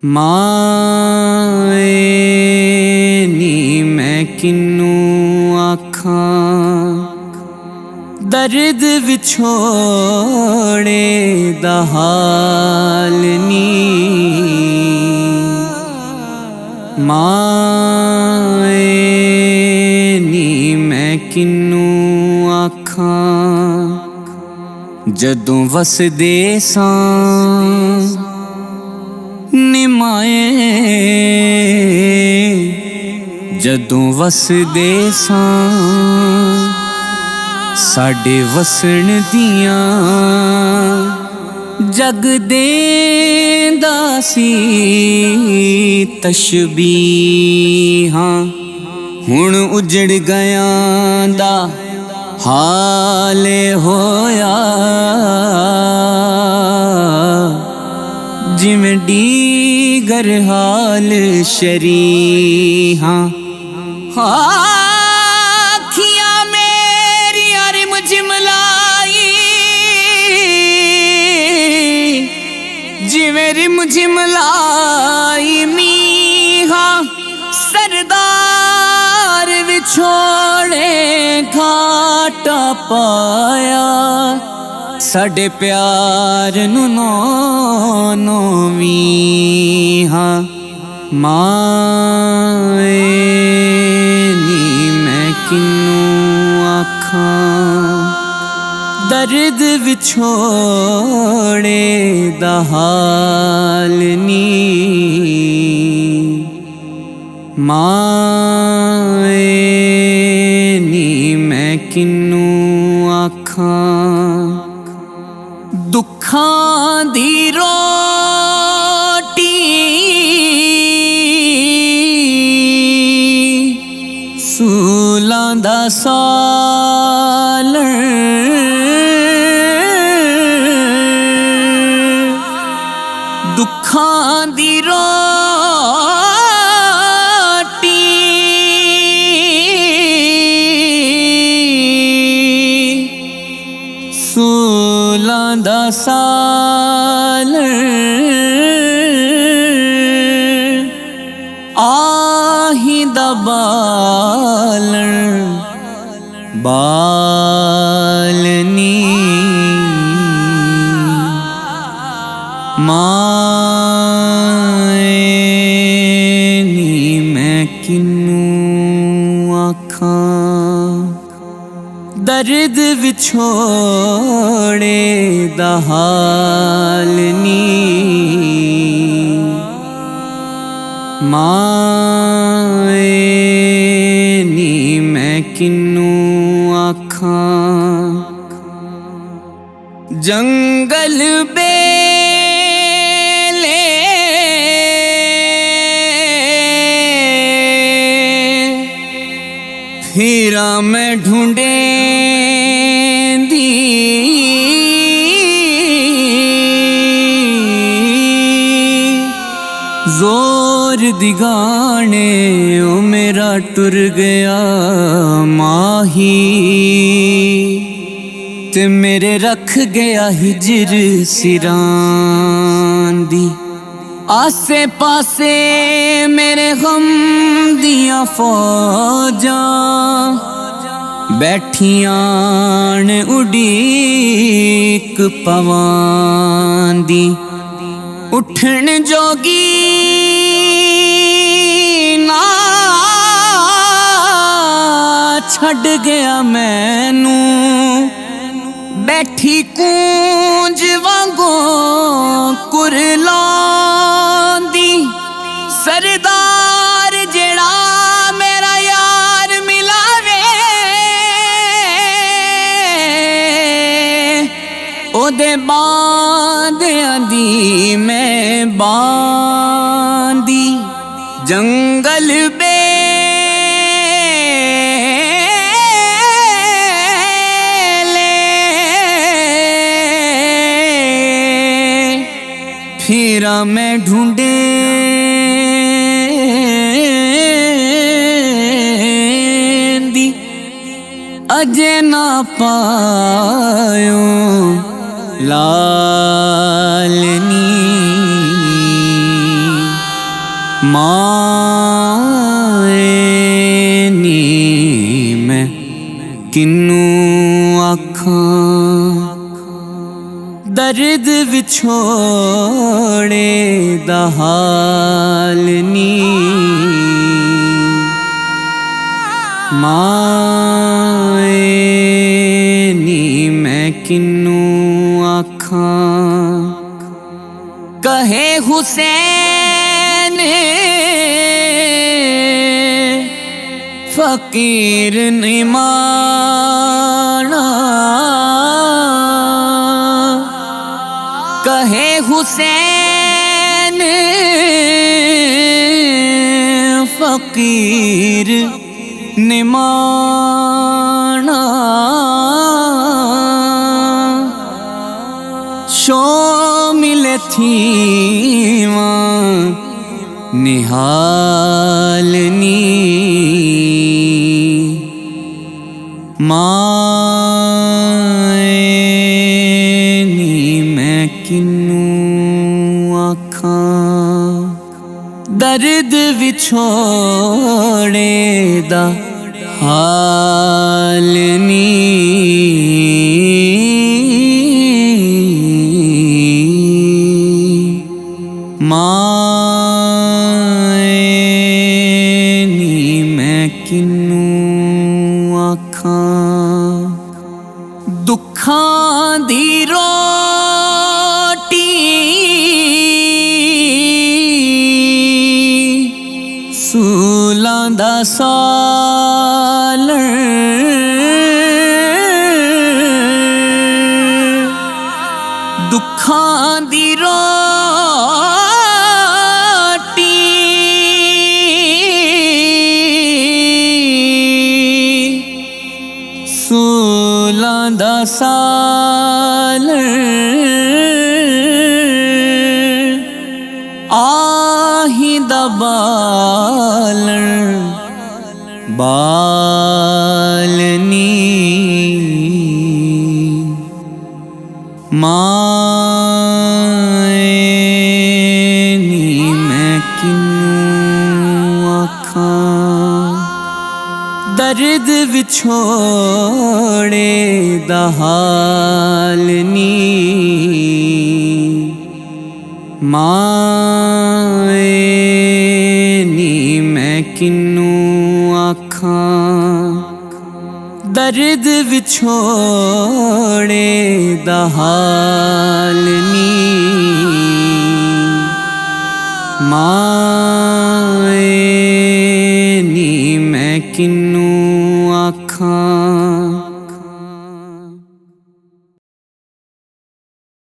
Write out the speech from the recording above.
माए नी मैं किन्नू आखां दर्द विछोड़े दा हाल नी। माए नी मैं किन्नू आखां जदों वसदे सां निमाए जदों वसदे सां साडे वसण दियां जग देंदा सी तशबीहां। हुण उजड़ गयां दा हाल होया जिवें डीगर हाल शरीहां। आखियां मेरियां रिम झिमलाई जिवें रिम झिमलाई मीहां। सरदार विछोड़े घाटा पाया साडे प्यार नू नौ वीहां। माए नी मैं किन्नू आखां दर्द विछोड़े दा हाल नी। माए नी मैं किन्नू आखां दुखां दी रोटी सूलां दा सालण दुखां दी रोटी सूलां दा सालण आही दा बालण बालनी। माए नी मैं किन्नू आखां दर्द विछोड़े दा हाल नी। माए नी मैं किन्नू आखां जंगल बेले फिरा मैं ढूंढेंदी जोर दिगाने ओ मेरा टुर गया माही ते मेरे रख गया हिजर सिरां दी। आसे पासे मेरे गम दियां फौजां बैठियां ने उड़ीक पवां दी। उठन जोगी ना छड़ गया मैनू बैठी कूंज वांगों कुरलांदी। सरदार जेड़ा मेरा यार मिलावे ओदे बांदियां दी मैं बांदी। जंगल फिरा मैं ढूंढेंदी अजे ना पायो लालनी। माए नी मैं किन्नू आखां दर्द विछोड़े दा हाल नी माए नी मैं किन्नू आखां कहे हुसैन फकीर नहीं माना कहे हुसैन फकीर नहीं माना शो मिले थी निहाल नी माए नी मैं किन्नू आखां दर्द विछोड़े दा हाल नी माए नी मैं किन्नू आखां दुखां दी रोटी सूलां दा सालण दुखां दी रोटी सूलां दा सालण आही दा बालण बालनी माए नी मैं किन्नू आखां दर्द विछोड़े दा हाल नी माए नी मैं किन्नू आखां दर्द विछोड़े दा हाल नी माए नी मैं किन्नू आखां